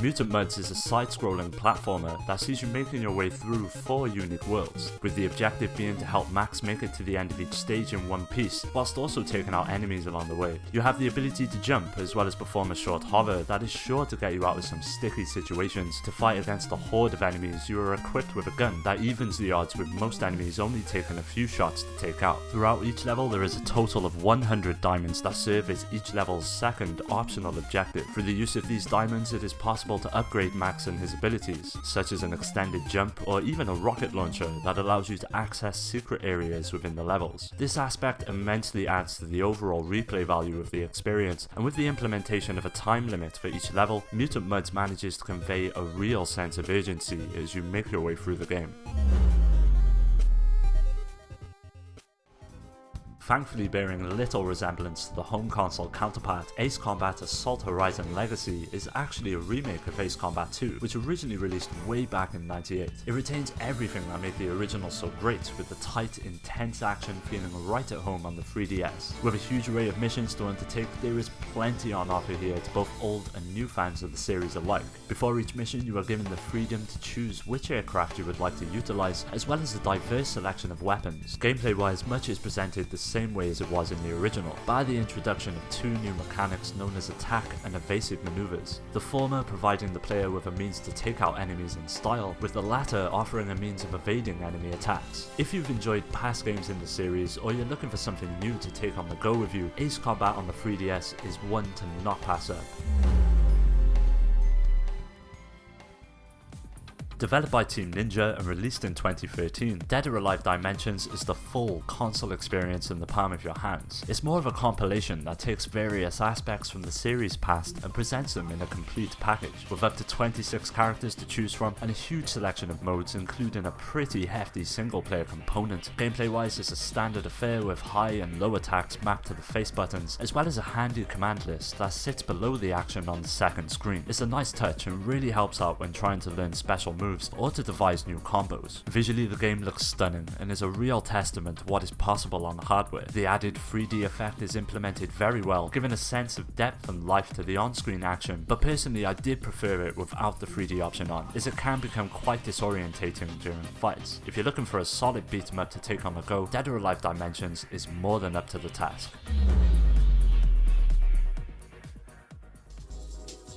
Mutant Mudds is a side-scrolling platformer that sees you making your way through 4 unique worlds, with the objective being to help Max make it to the end of each stage in one piece, whilst also taking out enemies along the way. You have the ability to jump, as well as perform a short hover that is sure to get you out of some sticky situations. To fight against a horde of enemies, you are equipped with a gun that evens the odds, with most enemies only taking a few shots to take out. Throughout each level there is a total of 100 diamonds that serve as each level's second optional objective. Through the use of these diamonds, it is possible to upgrade Max and his abilities, such as an extended jump or even a rocket launcher that allows you to access secret areas within the levels. This aspect immensely adds to the overall replay value of the experience, and with the implementation of a time limit for each level, Mutant Mudds manages to convey a real sense of urgency as you make your way through the game. Thankfully bearing little resemblance to the home console counterpart, Ace Combat Assault Horizon Legacy is actually a remake of Ace Combat 2, which originally released way back in '98. It retains everything that made the original so great, with the tight, intense action feeling right at home on the 3DS. With a huge array of missions to undertake, there is plenty on offer here to both old and new fans of the series alike. Before each mission, you are given the freedom to choose which aircraft you would like to utilise, as well as a diverse selection of weapons. Gameplay wise, much is presented the same way as it was in the original, by the introduction of 2 new mechanics known as attack and evasive maneuvers, the former providing the player with a means to take out enemies in style, with the latter offering a means of evading enemy attacks. If you've enjoyed past games in the series, or you're looking for something new to take on the go with you, Ace Combat on the 3DS is one to not pass up. Developed by Team Ninja and released in 2013, Dead or Alive Dimensions is the full console experience in the palm of your hands. It's more of a compilation that takes various aspects from the series past and presents them in a complete package, with up to 26 characters to choose from and a huge selection of modes, including a pretty hefty single player component. Gameplay wise, it's a standard affair with high and low attacks mapped to the face buttons, as well as a handy command list that sits below the action on the second screen. It's a nice touch and really helps out when trying to learn special moves or to devise new combos. Visually, the game looks stunning and is a real testament to what is possible on the hardware. The added 3D effect is implemented very well, giving a sense of depth and life to the on-screen action, but personally I did prefer it without the 3D option on, as it can become quite disorientating during fights. If you're looking for a solid beat 'em up to take on the go, Dead or Alive Dimensions is more than up to the task.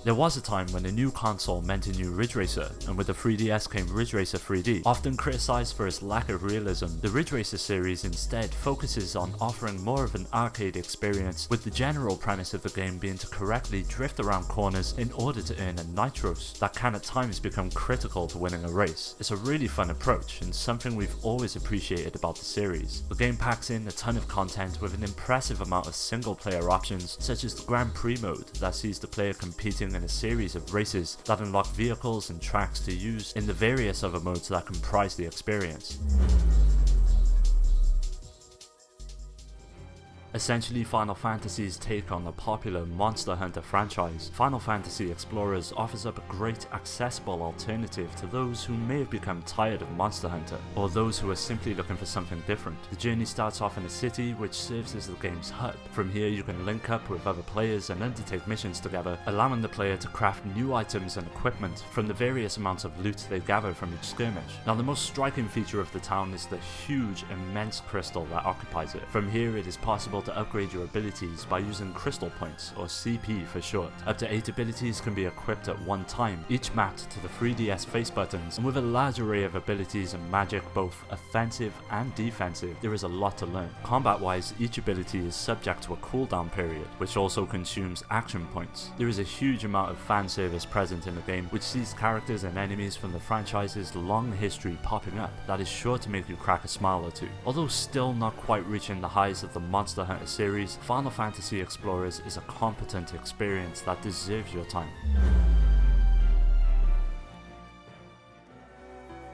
There was a time when a new console meant a new Ridge Racer, and with the 3DS came Ridge Racer 3D. Often criticised for its lack of realism, the Ridge Racer series instead focuses on offering more of an arcade experience, with the general premise of the game being to correctly drift around corners in order to earn a nitros that can at times become critical to winning a race. It's a really fun approach, and something we've always appreciated about the series. The game packs in a ton of content with an impressive amount of single player options, such as the Grand Prix mode that sees the player competing in a series of races that unlock vehicles and tracks to use in the various other modes that comprise the experience. Essentially Final Fantasy's take on the popular Monster Hunter franchise, Final Fantasy Explorers offers up a great accessible alternative to those who may have become tired of Monster Hunter, or those who are simply looking for something different. The journey starts off in a city which serves as the game's hub. From here you can link up with other players and undertake missions together, allowing the player to craft new items and equipment from the various amounts of loot they gather from each skirmish. Now the most striking feature of the town is the huge, immense crystal that occupies it. From here it is possible to upgrade your abilities by using crystal points, or CP for short. Up to 8 abilities can be equipped at one time, each mapped to the 3DS face buttons, and with a large array of abilities and magic, both offensive and defensive, there is a lot to learn. Combat wise, each ability is subject to a cooldown period, which also consumes action points. There is a huge amount of fan service present in the game, which sees characters and enemies from the franchise's long history popping up that is sure to make you crack a smile or two. Although still not quite reaching the highs of the Monster Hunter series, Final Fantasy Explorers is a competent experience that deserves your time.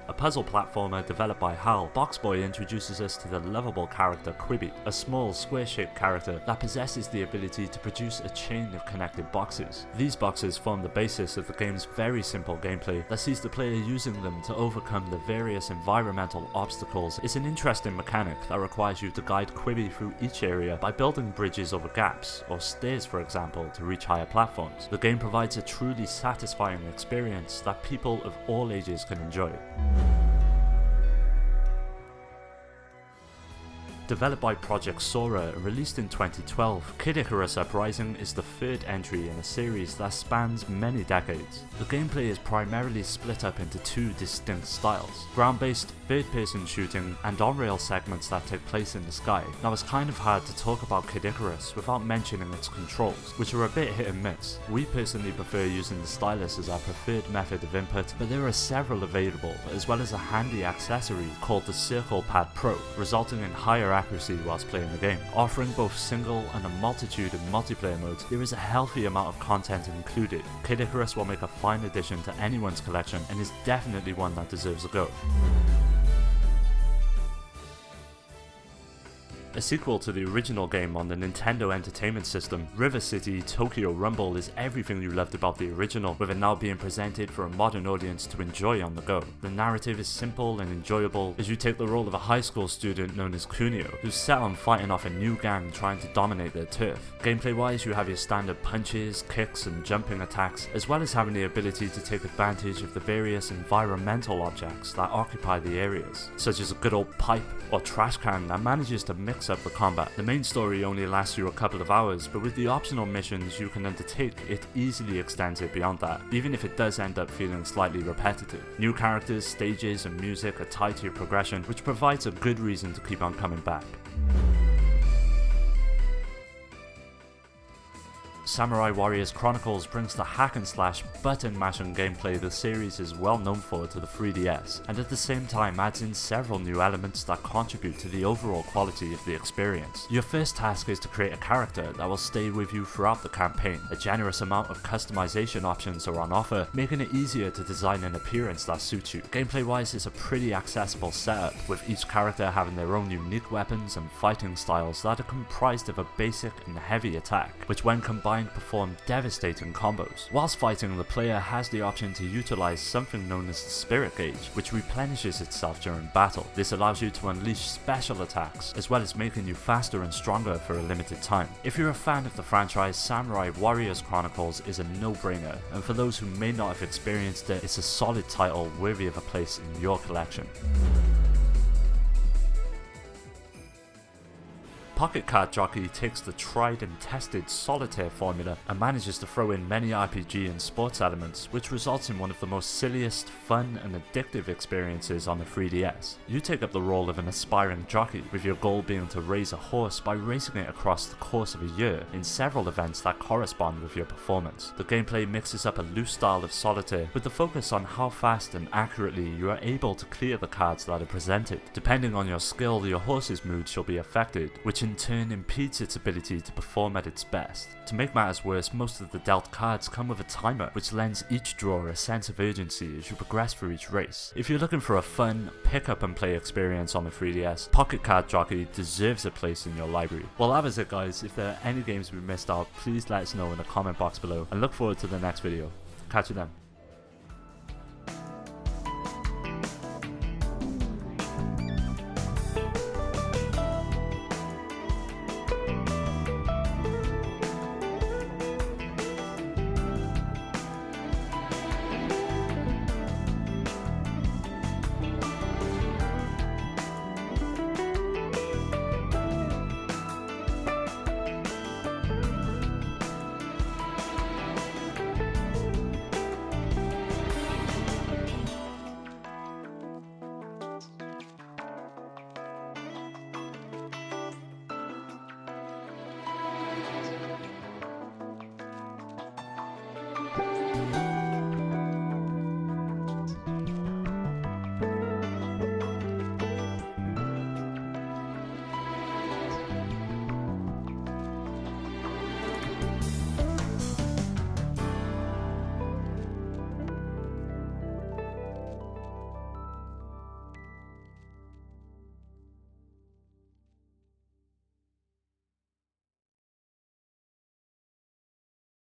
A puzzle platformer developed by HAL, Boxboy introduces us to the lovable character Quibi, a small square-shaped character that possesses the ability to produce a chain of connected boxes. These boxes form the basis of the game's very simple gameplay that sees the player using them to overcome the various environmental obstacles. It's an interesting mechanic that requires you to guide Quibi through each area by building bridges over gaps, or stairs for example, to reach higher platforms. The game provides a truly satisfying experience that people of all ages can enjoy. Developed by Project Sora and released in 2012, Kid Icarus Uprising is the third entry in a series that spans many decades. The gameplay is primarily split up into two distinct styles: ground-based, third-person shooting, and on-rail segments that take place in the sky. Now it's kind of hard to talk about Kid Icarus without mentioning its controls, which are a bit hit and miss. We personally prefer using the stylus as our preferred method of input, but there are several available, as well as a handy accessory called the Circle Pad Pro, resulting in higher accuracy whilst playing the game. Offering both single and a multitude of multiplayer modes, there is a healthy amount of content included. Kid Icarus will make a fine addition to anyone's collection and is definitely one that deserves a go. A sequel to the original game on the Nintendo Entertainment System, River City Tokyo Rumble is everything you loved about the original, with it now being presented for a modern audience to enjoy on the go. The narrative is simple and enjoyable as you take the role of a high school student known as Kunio, who's set on fighting off a new gang trying to dominate their turf. Gameplay wise, you have your standard punches, kicks and jumping attacks, as well as having the ability to take advantage of the various environmental objects that occupy the areas, such as a good old pipe or trash can that manages to mix up the combat. The main story only lasts you a couple of hours, but with the optional missions you can undertake, it easily extends it beyond that, even if it does end up feeling slightly repetitive. New characters, stages and music are tied to your progression, which provides a good reason to keep on coming back. Samurai Warriors Chronicles brings the hack and slash button mashing gameplay the series is well known for to the 3DS, and at the same time adds in several new elements that contribute to the overall quality of the experience. Your first task is to create a character that will stay with you throughout the campaign. A generous amount of customization options are on offer, making it easier to design an appearance that suits you. Gameplay wise, it's a pretty accessible setup, with each character having their own unique weapons and fighting styles that are comprised of a basic and heavy attack, which when combined perform devastating combos. Whilst fighting, the player has the option to utilize something known as the Spirit Gauge, which replenishes itself during battle. This allows you to unleash special attacks, as well as making you faster and stronger for a limited time. If you're a fan of the franchise, Samurai Warriors Chronicles is a no-brainer, and for those who may not have experienced it, it's a solid title worthy of a place in your collection. Pocket Card Jockey takes the tried and tested solitaire formula and manages to throw in many RPG and sports elements, which results in one of the most silliest, fun and addictive experiences on the 3DS. You take up the role of an aspiring jockey, with your goal being to raise a horse by racing it across the course of a year in several events that correspond with your performance. The gameplay mixes up a loose style of solitaire with the focus on how fast and accurately you are able to clear the cards that are presented. Depending on your skill, your horse's mood shall be affected, which in turn impedes its ability to perform at its best. To make matters worse, most of the dealt cards come with a timer, which lends each drawer a sense of urgency as you progress through each race. If you're looking for a fun, pick up and play experience on the 3DS, Pocket Card Jockey deserves a place in your library. Well, that was it guys. If there are any games we missed out, please let us know in the comment box below, and look forward to the next video. Catch you then.